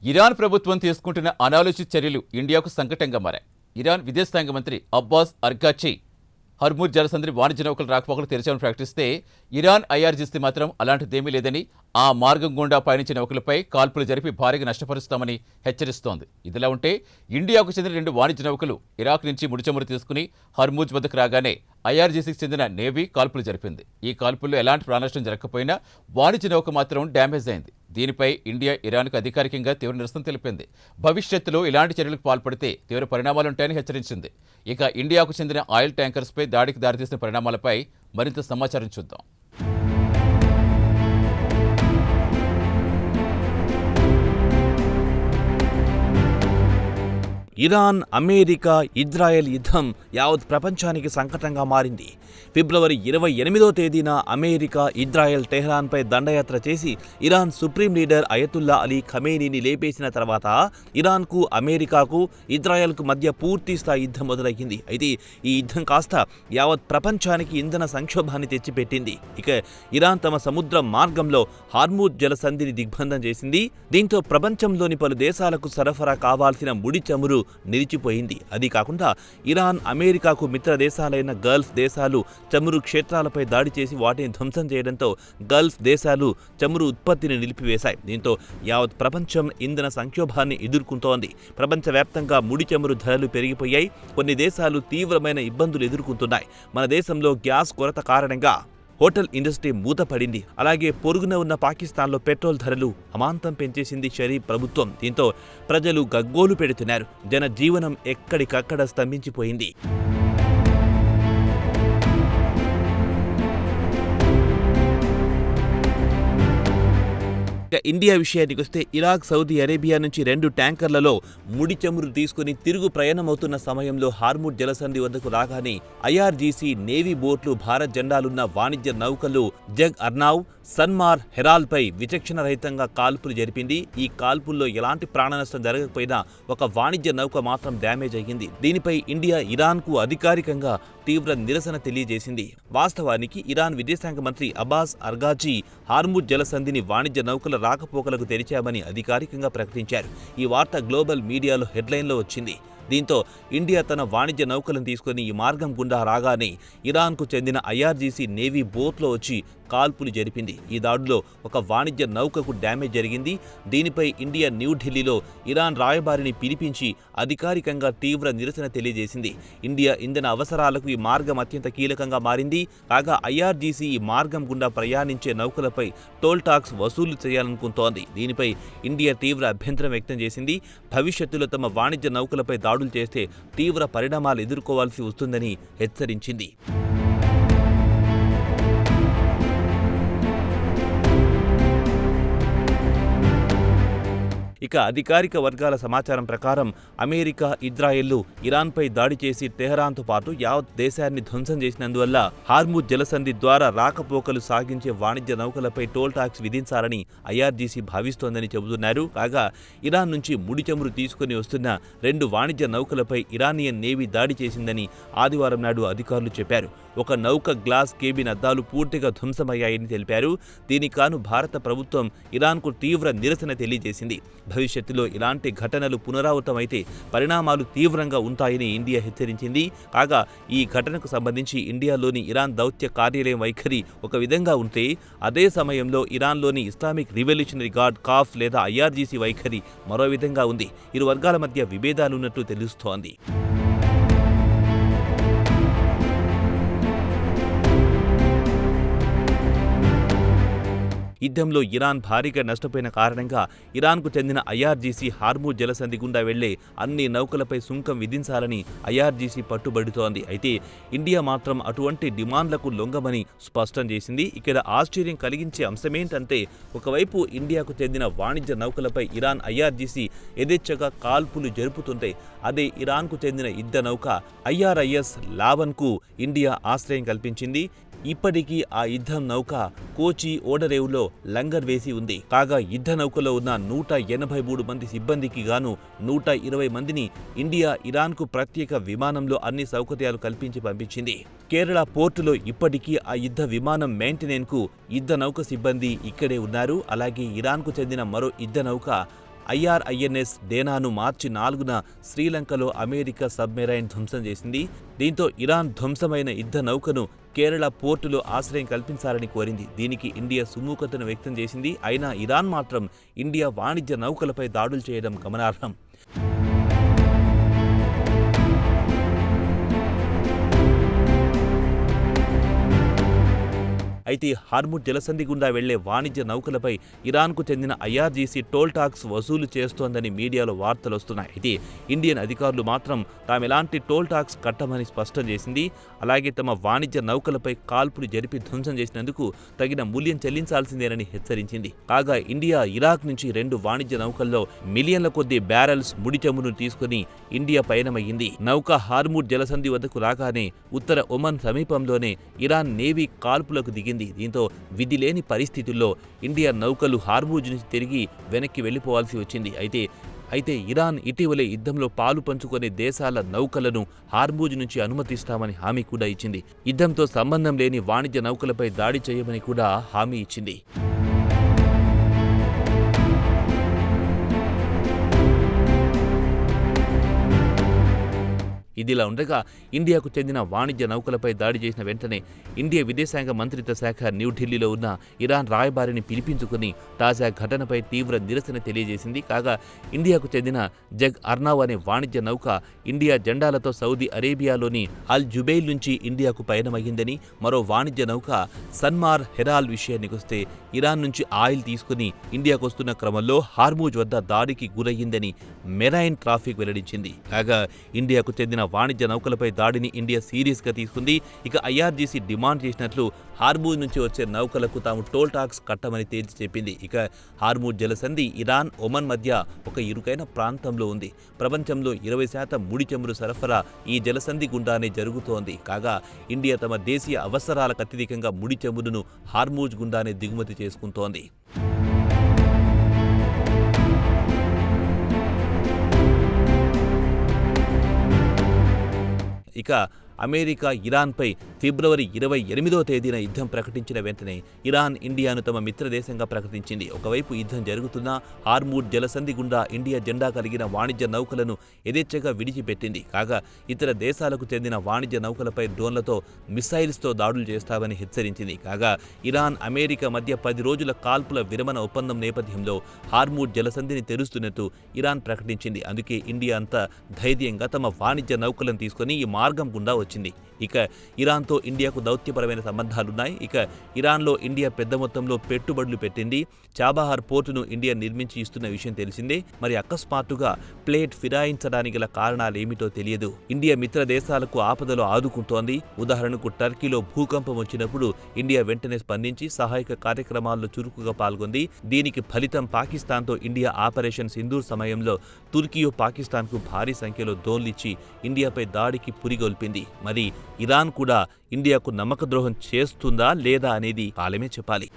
Iran ప్రభుత్వం తీసుకుంటున్న అనాలోచిత చర్యలు ఇండియాకు సంకటంగా మారాయి. ఇరాన్ విదేశాంగ మంత్రి అబ్బాస్ అర్గాచి హర్ముజ్ జలసంధిని వాణిజ్య నౌకలు రాకపోకలు తెరిచామని ప్రకటిస్తే, ఇరాన్ ఐఆర్జీసీ మాత్రం అలాంటిదేమీ లేదని, ఆ మార్గం గుండా పయనించే నౌకలపై కాల్పులు జరిపి భారీగా నష్టపరుస్తామని హెచ్చరిస్తోంది. ఇదిలా ఉంటే ఇండియాకు చెందిన 2 వాణిజ్య నౌకలు ఇరాక్ నుంచి ముడిచమురు తీసుకుని హర్ముజ్ వద్దకు రాగానే ఐఆర్జీసీకి చెందిన నేవీ కాల్పులు జరిపింది. ఈ కాల్పుల్లో ఎలాంటి ప్రాణనష్టం జరగకపోయినా వాణిజ్య నౌక మాత్రం డ్యామేజ్ అయింది. దీనిపై ఇండియా ఇరాన్కు అధికారికంగా తీవ్ర నిరసన తెలిపింది. భవిష్యత్తులో ఇలాంటి చర్యలకు పాల్పడితే తీవ్ర పరిణామాలుంటాయని హెచ్చరించింది. ఇక ఇండియాకు చెందిన ఆయిల్ ట్యాంకర్స్పై దాడికి దారితీసిన పరిణామాలపై మరింత సమాచారం చూద్దాం. ఇరాన్, అమెరికా, ఇజ్రాయెల్ యుద్ధం యావత్ ప్రపంచానికి సంకటంగా మారింది. ఫిబ్రవరి 28వ తేదీన అమెరికా, ఇజ్రాయెల్ టెహ్రాన్పై దండయాత్ర చేసి Iran supreme leader Ayatollah Ali ఖమేనీని లేపేసిన తర్వాత ఇరాన్కు, అమెరికాకు, ఇజ్రాయెల్కు మధ్య పూర్తి స్థాయి యుద్ధం మొదలయ్యింది. అయితే ఈ యుద్ధం కాస్త యావత్ ప్రపంచానికి ఇంధన సంక్షోభాన్ని తెచ్చిపెట్టింది. ఇక ఇరాన్ తమ సముద్ర మార్గంలో హార్ముజ్ జలసంధిని దిగ్బంధం చేసింది. దీంతో ప్రపంచంలోని పలు దేశాలకు సరఫరా కావాల్సిన ముడి చమురు నిలిచిపోయింది. అది కాకుండా ఇరాన్, అమెరికాకు మిత్ర దేశాలైన గల్ఫ్ దేశాలు చమురు క్షేత్రాలపై దాడి చేసి వాటిని ధ్వంసం చేయడంతో గల్ఫ్ దేశాలు చమురు ఉత్పత్తిని నిలిపివేశాయి. దీంతో యావత్ ప్రపంచం ఇంధన సంక్షోభాన్ని ఎదుర్కొంటోంది. ప్రపంచవ్యాప్తంగా ముడి చమురు ధరలు పెరిగిపోయాయి. కొన్ని దేశాలు తీవ్రమైన ఇబ్బందులు ఎదుర్కొంటున్నాయి. మన దేశంలో గ్యాస్ కొరత కారణంగా హోటల్ ఇండస్ట్రీ మూతపడింది. అలాగే పొరుగున ఉన్న పాకిస్తాన్లో పెట్రోల్ ధరలు అమాంతం పెంచేసింది షరీఫ్ ప్రభుత్వం. దీంతో ప్రజలు గగ్గోలు పెడుతున్నారు. జనజీవనం ఎక్కడికక్కడ స్తంభించిపోయింది. ఇండియా విషయానికి వస్తే ఇరాక్, సౌదీ అరేబియా నుంచి 2 ట్యాంకర్లలో ముడి చమురు తీసుకుని తిరుగు ప్రయాణమవుతున్న సమయంలో హార్ముజ్ జలసంధి వద్దకు రాగానే ఐఆర్జీసీ నేవీ బోట్లు, భారత్ జెండాలున్న వాణిజ్య నౌకలు జగ్ అర్నావ్, సన్మార్, హెరాల్పై విచక్షణ రహితంగా కాల్పులు జరిపింది. ఈ కాల్పుల్లో ఎలాంటి ప్రాణనష్టం జరగకపోయినా ఒక వాణిజ్య నౌక మాత్రం డ్యామేజ్ అయ్యింది. దీనిపై ఇండియా ఇరాన్కు అధికారికంగా తీవ్ర నిరసన తెలియజేసింది. వాస్తవానికి ఇరాన్ విదేశాంగ మంత్రి అబ్బాస్ అర్గాచి హార్ముజ్ జలసంధిని వాణిజ్య నౌకల రాకపోకలకు తెరిచామని అధికారికంగా ప్రకటించారు. ఈ వార్త గ్లోబల్ మీడియాలో హెడ్లైన్లో వచ్చింది. దీంతో ఇండియా తన వాణిజ్య నౌకలను తీసుకుని ఈ మార్గం గుండా రాగానే ఇరాన్కు చెందిన ఐఆర్జీసీ నేవీ బోట్లో వచ్చి కాల్పులు జరిపింది. ఈ దాడిలో ఒక వాణిజ్య నౌకకు డ్యామేజ్ జరిగింది. దీనిపై ఇండియా న్యూఢిల్లీలో ఇరాన్ రాయబారిని పిలిపించి అధికారికంగా తీవ్ర నిరసన తెలియజేసింది. ఇండియా ఇంధన అవసరాలకు ఈ మార్గం అత్యంత కీలకంగా మారింది. కాగా ఐఆర్జీసీ ఈ మార్గం గుండా ప్రయాణించే నౌకలపై టోల్ టాక్స్ వసూలు చేయాలనుకుంటోంది. దీనిపై ఇండియా తీవ్ర అభ్యంతరం వ్యక్తం చేసింది. భవిష్యత్తులో తమ వాణిజ్య నౌకలపై దాడులు చేస్తే తీవ్ర పరిణామాలు ఎదుర్కోవాల్సి వస్తుందని హెచ్చరించింది. ఇక అధికారిక వర్గాల సమాచారం ప్రకారం అమెరికా, ఇజ్రాయెల్లు ఇరాన్పై దాడి చేసి టెహరాన్తో పాటు యావత్ దేశాన్ని ధ్వంసం చేసినందువల్ల హార్ముజ్ జలసంధి ద్వారా రాకపోకలు సాగించే వాణిజ్య నౌకలపై టోల్ టాక్స్ విధించాలని ఐఆర్జీసీ భావిస్తోందని చెబుతున్నారు. కాగా ఇరాన్ నుంచి ముడి చమురు తీసుకుని వస్తున్న 2 వాణిజ్య నౌకలపై ఇరానియన్ నేవీ దాడి చేసిందని ఆదివారం నాడు అధికారులు చెప్పారు. ఒక నౌక గ్లాస్ కేబిన్ అద్దాలు పూర్తిగా ధ్వంసమయ్యాయని తెలిపారు. దీనికి గాను భారత ప్రభుత్వం ఇరాన్కు తీవ్ర నిరసన తెలియజేసింది. భవిష్యత్తులో ఇలాంటి ఘటనలు పునరావృతమైతే పరిణామాలు తీవ్రంగా ఉంటాయని ఇండియా హెచ్చరించింది. కాగా ఈ ఘటనకు సంబంధించి ఇండియాలోని ఇరాన్ దౌత్య కార్యాలయం వైఖరి ఒక విధంగా ఉంటే, అదే సమయంలో ఇరాన్లోని ఇస్లామిక్ రివల్యూషనరీ గార్డ్ కాఫ్ లేదా ఐఆర్జీసీ వైఖరి మరో విధంగా ఉంది. ఇరు వర్గాల మధ్య విభేదాలున్నట్లు తెలుస్తోంది. యుద్ధంలో ఇరాన్ భారీగా నష్టపోయిన కారణంగా ఇరాన్కు చెందిన ఐఆర్జీసీ హార్ముజ్ జలసంధి గుండా వెళ్లే అన్ని నౌకలపై సుంకం విధించాలని ఐఆర్జీసీ పట్టుబడుతోంది. అయితే ఇండియా మాత్రం అటువంటి డిమాండ్లకు లొంగమని స్పష్టం చేసింది. ఇక్కడ ఆశ్చర్యం కలిగించే అంశమేంటంటే, ఒకవైపు ఇండియాకు చెందిన వాణిజ్య నౌకలపై ఇరాన్ ఐఆర్జీసీ యథేచ్ఛగా కాల్పులు జరుపుతుంటే, అదే ఇరాన్కు చెందిన యుద్ధ నౌక ఐఆర్ఐఎస్ లావన్కు ఇండియా ఆశ్రయం కల్పించింది. ఇప్పటికీ ఆ యుద్ధ నౌక కోచి ఓడరేవులో లంగర్ వేసి ఉంది. కాగా యుద్ధ నౌకలో ఉన్న 183 మంది సిబ్బందికి గాను 120 మందిని ఇండియా ఇరాన్కు ప్రత్యేక విమానంలో అన్ని సౌకర్యాలు కల్పించి పంపించింది. కేరళ పోర్టులో ఇప్పటికీ ఆ యుద్ధ విమానం మెయింటెనెన్స్కు యుద్ధ నౌక సిబ్బంది ఇక్కడే ఉన్నారు. అలాగే ఇరాన్కు చెందిన మరో యుద్ధ నౌక IRINS డేనాను మార్చి 4న శ్రీలంకలో అమెరికా సబ్మెరైన్ ధ్వంసం చేసింది. దీంతో ఇరాన్ ధ్వంసమైన యుద్ధ నౌకను కేరళ పోర్టులో ఆశ్రయం కల్పించాలని కోరింది. దీనికి ఇండియా సుముఖతను వ్యక్తం చేసింది. అయినా ఇరాన్ మాత్రం ఇండియా వాణిజ్య నౌకలపై దాడులు చేయడం గమనార్హం. అయితే హార్ముజ్ జలసంధి గుండా వెళ్లే వాణిజ్య నౌకలపై ఇరాన్కు చెందిన IRGC టోల్ టాక్స్ వసూలు చేస్తోందని మీడియాలో వార్తలు వస్తున్నాయి. అయితే ఇండియన్ అధికారులు మాత్రం తామెలాంటి టోల్ టాక్స్ కట్టమని స్పష్టం చేసింది. అలాగే తమ వాణిజ్య నౌకలపై కాల్పులు జరిపి ధ్వంసం చేసినందుకు తగిన మూల్యం చెల్లించాల్సిందేనని హెచ్చరించింది. కాగా ఇండియా ఇరాక్ నుంచి 2 వాణిజ్య నౌకల్లో మిలియన్ల కొద్దీ బ్యారెల్స్ ముడి చమురును తీసుకుని ఇండియా పయనమయ్యింది. నౌక హార్ముజ్ జలసంధి వద్దకు రాగానే ఉత్తర ఒమన్ సమీపంలోనే ఇరాన్ నేవీ కాల్పులకు దిగింది. దీంతో విధి లేని పరిస్థితుల్లో ఇండియా నౌకలు హార్ముజ్ నుంచి తిరిగి వెనక్కి వెళ్లిపోవాల్సి వచ్చింది. అయితే ఇరాన్ ఇటీవలే యుద్ధంలో పాలు పంచుకునే దేశాల నౌకలను హార్ముజ్ నుంచి అనుమతిస్తామని హామీ కూడా ఇచ్చింది. యుద్ధంతో సంబంధం లేని వాణిజ్య నౌకలపై దాడి చేయమని కూడా హామీ ఇచ్చింది. ఇదిలా ఉండగా ఇండియాకు చెందిన వాణిజ్య నౌకలపై దాడి చేసిన వెంటనే ఇండియా విదేశాంగ మంత్రిత్వ శాఖ న్యూఢిల్లీలో ఉన్న ఇరాన్ రాయబారిని పిలిపించుకుని తాజా ఘటనపై తీవ్ర నిరసన తెలియజేసింది. కాగా ఇండియాకు చెందిన జగ్ అర్నావ్ అనే వాణిజ్య నౌక ఇండియా జెండాలతో సౌదీ అరేబియాలోని అల్ జుబైల్ నుంచి ఇండియాకు పయనమయ్యిందని, మరో వాణిజ్య నౌక సన్మార్ హెరాల్ విషయానికొస్తే ఇరాన్ నుంచి ఆయిల్ తీసుకుని ఇండియాకు వస్తున్న క్రమంలో హార్ముజ్ వద్ద దాడికి గురయ్యిందని మెరైన్ ట్రాఫిక్ వెల్లడించింది. కాగా ఇండియాకు చెందిన వాణిజ్య నౌకలపై దాడిని ఇండియా సీరియస్గా తీసుకుంది. ఇక IRGC డిమాండ్ చేసినట్లు హార్ముజ్ నుంచి వచ్చే నౌకలకు తాము టోల్ టాక్స్ కట్టమని తేల్చి చెప్పింది. ఇక హార్ముజ్ జలసంధి ఇరాన్, ఒమన్ మధ్య ఒక ఇరుకైన ప్రాంతంలో ఉంది. ప్రపంచంలో 20% ముడి చమురు సరఫరా ఈ జలసంధి గుండానే జరుగుతోంది. కాగా ఇండియా తమ దేశీయ అవసరాలకు అత్యధికంగా ముడి చమురును హార్ముజ్ గుండానే దిగుమతి చేసుకుంటోంది. ఇక అమెరికా ఇరాన్పై ఫిబ్రవరి 28వ తేదీన యుద్ధం ప్రకటించిన వెంటనే ఇరాన్ ఇండియాను తమ మిత్రదేశంగా ప్రకటించింది. ఒకవైపు యుద్ధం జరుగుతున్నా హార్ముజ్ జలసంధి గుండా ఇండియా జెండా కలిగిన వాణిజ్య నౌకలను యథేచ్ఛగా విడిచిపెట్టింది. కాగా ఇతర దేశాలకు చెందిన వాణిజ్య నౌకలపై డ్రోన్లతో మిసైల్స్తో దాడులు చేస్తామని హెచ్చరించింది. కాగా ఇరాన్, అమెరికా మధ్య 10 రోజుల కాల్పుల విరమణ ఒప్పందం నేపథ్యంలో హార్ముజ్ జలసంధిని తెరుస్తున్నట్టు ఇరాన్ ప్రకటించింది. అందుకే ఇండియా అంతా ధైర్యంగా తమ వాణిజ్య నౌకలను తీసుకుని ఈ మార్గం గుండా వచ్చింది. ఇక ఇరాన్తో ఇండియాకు దౌత్యపరమైన సంబంధాలున్నాయి. ఇక ఇరాన్లో ఇండియా పెద్ద మొత్తంలో పెట్టుబడులు పెట్టింది. చాబహార్ పోర్టును ఇండియా నిర్మించి ఇస్తున్న విషయం తెలిసిందే. మరి అకస్మాత్తుగా ప్లేట్ ఫిరాయించడానికి గల కారణాలేమిటో తెలియదు. ఇండియా మిత్ర దేశాలకు ఆపదలో ఆదుకుంటోంది. ఉదాహరణకు టర్కీలో భూకంపం వచ్చినప్పుడు ఇండియా వెంటనే స్పందించి సహాయక కార్యక్రమాల్లో చురుకుగా పాల్గొంది. దీనికి ఫలితం పాకిస్తాన్తో ఇండియా ఆపరేషన్ సింధూర్ సమయంలో తుర్కీ పాకిస్తాన్కు భారీ సంఖ్యలో డ్రోన్లిచ్చి ఇండియాపై దాడికి పురిగొల్పింది. మరి ఇరాన్ కూడా ఇండియాకు నమ్మకద్రోహం చేస్తుందా లేదా అనేది కాలమే చెప్పాలి.